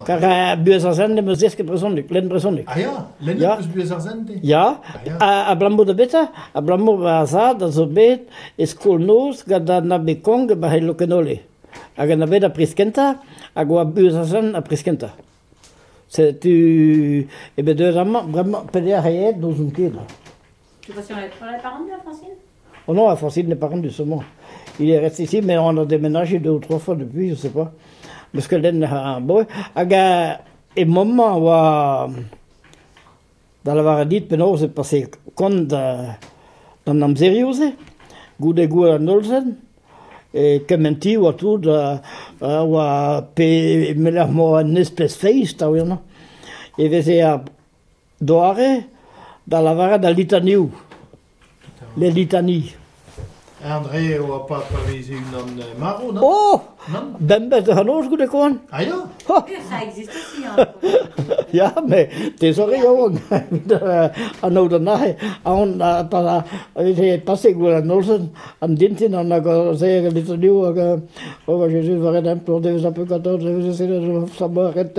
Care buesarzende mă zescă presonic, len presonic. Ja, Länder is buesarzende. Ja, ablambo de beta, ablambo bazad, also bet, school news, gada na bekong, ba helo kenoli. Aga na beda priskenta, agua buesarzen a priskenta. C'est tu, et ben vraiment, pédé à rien dans une quille. Tu vois si on l'a pas rendu à Francine? Oh non, à Francine n'est pas rendu seulement. Il est resté ici, mais on a déménagé 2 ou 3 fois depuis, je sais pas. Parce que l'en a un beau. Aga, et moment où, dans la varadite, pendant c'est passé compte dans l'âme sérieuse, goût de goût à Nolsen, et comme un petit ou à tout, ou à payer, mais là, moi, une espèce face, t'as vu, non? Et c'est à Doare, dans la varade à Litaniou, les litanies. André, on va pas parler une maro, non? Oh! Non? Ben beter Hanos goede kon. Ah ja? Ça existe aussi. Hein. Ja, maar het is ook gewoon. Aan oude nacht, aan para, het passe goede Nolsen, aan dinten, aan dat zeggen dit nieuw, over Jezus waren hem voor deze applicator, ze zeggen samen het,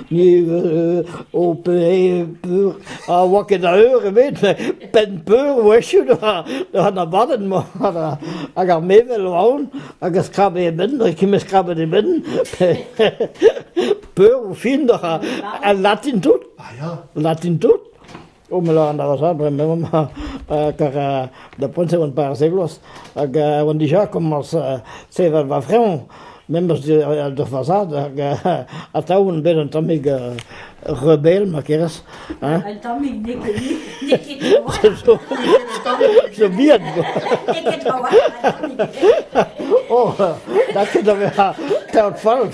niet op puur, wat je daar horen weet, pen puur, wees je daar naar baden, maar ik mee wil wonen. Ik skrabe je binnen, ik me skrabe de binnen. Peur, vinden, en Latin doet. Ah ja? Latin doet. Om me laten dat was maar car de ponce een paar seglos. Want die jaar komt als ze wel vraiment, members de façade, à taun ben een tamig rebel, maar keres. Un tamig nekeni. Zo bien. Oh, dat kan dan weer taut vallen.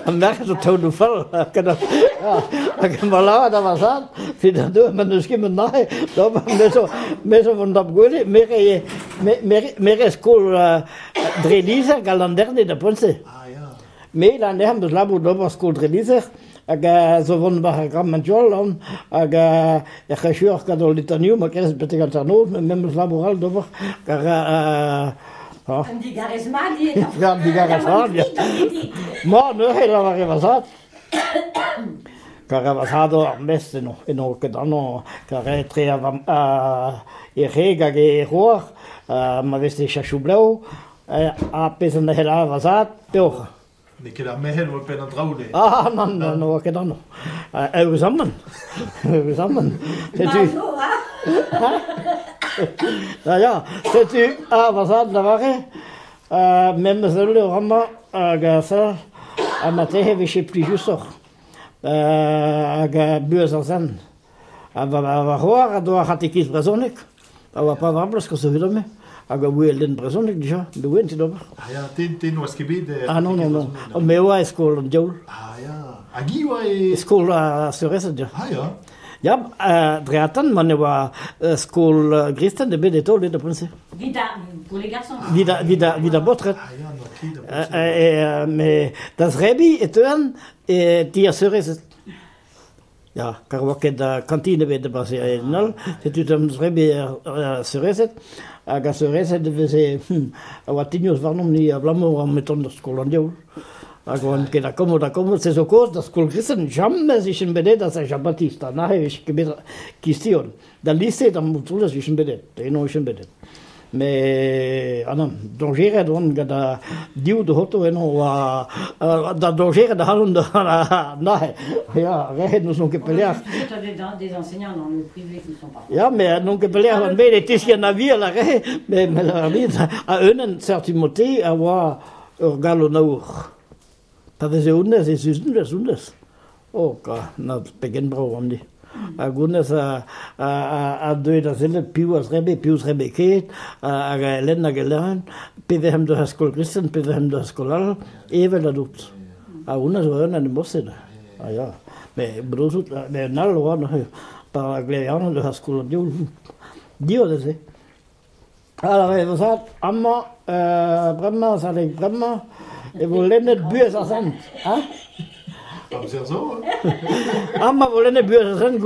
En merken ze taut vallen. Ik kan wel laten dat was aan. Vind dat doen, maar dus geen naai. Dat was mensen van dat goede. Meer school drelizer, galanderne de ponce. Ah ja. Mais là, nous avons la boule de school drelizer. Ik zo van bij Grammanjol dan. Ik ga je ook naar Litanium, maar ik heb het tegen het nood. Met mijn laboral door. Die garismanie. Ja, die garismanie. Maar nu heel erg was dat. Car was hado beste nog in ook dan car tre e rega ge hoor maar wist je chachublau a pesen de hela was dat toch. Ik heb daar mee wat ben aan trouwde. Ah, no, que dan. We samen. C'est tu. Nou ja, c'est tu. Was dat waren? Met me zullen ramma gasa amateur we je plus juste. Buesarzende. Maar hoor, daar had ik iets persoonlijk. Dat was pas vraiment que ça veut dire. Aga len persoonlijk déjà, de wint door. Ah ja, tin was gebied. Ah non. Mais ouais, school en Joel. Ah ja. Agiwa e school Suresse. Ah ja. Ja, dreatan man was school Christen de Bedeto de Prince. Vida, pour les garçons. Vida botret. Ah ja, mais das Rebi eten die Suresse. Ja, car wat de kantine bij de basie nul, c'est tout un Rebi Suresse. Aga Suresse de ze wat tinos varnom ni ablamo meton de school en Joel. Agora que da como se socos das colcrisen jamais sich in bedet das ja Batista nachher ich gebet kistion da liste da mutulas sich in bedet da no ich in bedet me anan dongere don gada diu de hoto eno da dongere da halun da nachher ja reden uns noch gepelear des enseignants dans le privé qui sont pas. Ja, mais non gepelear on bene tischia navire la re mais la vida a einen certimoté avoir orgalo naur. Dat is ondes, is ondes. Oh, na begin brouw om die. Agundes a doe dat zille pius rebe keet, a lenda gelernt, pide hem de school Christen, pide hem de school even dat doet. A ondes wel na de bosse. Ah ja. Me brozo, me nal wa no para gleano de school dio de se. Alors, was hat amma Bremmer, sag Bremmer. Ik wil net buesarzende. Dat is zo. Amma wil net buesarzende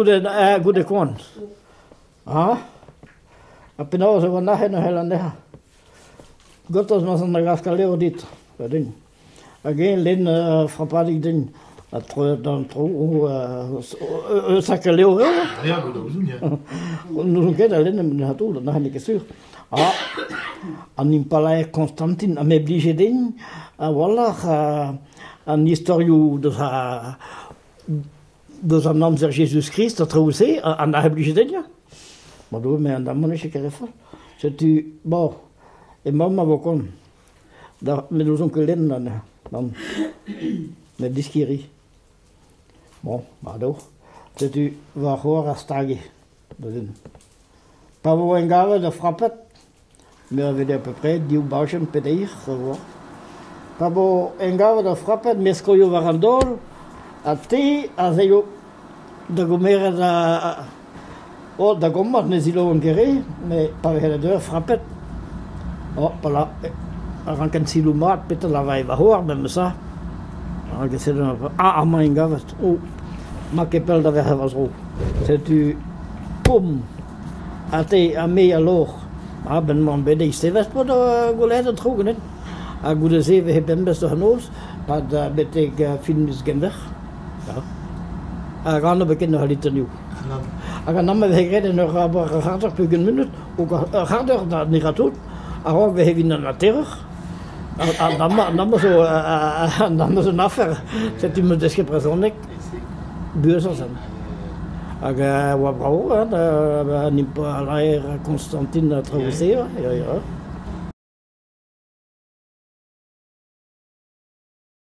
goede kon. Ik ben nou zo van nachher nog heel aan de. God was maar zo'n gaskaleo dit. Dat ding. Again, len frappadig den. A dan tro sakke leo. Ja, goed doen, ja. Nu ket a len men hat na han ikke sur. An impalae Constantin a me blige den a wallach an historiu dos an namzer Jesus Christ a trouse an a blige den ja. Ma do me an da man ikke kerefal. Se tu bon e mamma vokon. Da me do son ke len dan me diskiri. Bon, maar toch. Dat u waar hoor als tagi. Pas voor een gave de frappet. Maar we à peu près 10 bouchen per dag gewoon. Pas voor een gave de frappet, mais que je waren door. A te a je de gomera da oh da gomma ne zilo un gere, mais pas hele de frappet. Oh, pala. Arrancan silumat peter la vai va hoor met ça. Ik zei dan, mijn gavest, ma che pel da weg was ook. Zet u, kom, a me aloch. Ben man bij de steves voor de goleiden trokken, hè. A goede zeven heb hem best genoos, maar dat betekent film is geen weg. Ja. A gaan we beginnen haliter nieuw. A gaan dan we reden nog harder per minuut, ook harder dat niet gaat doen. A we hebben dan terug. Andamos so nachher, sentimos das que presonic, bürser sind. Aga wa bravo, da nimpa la Constantin Trausea, ja.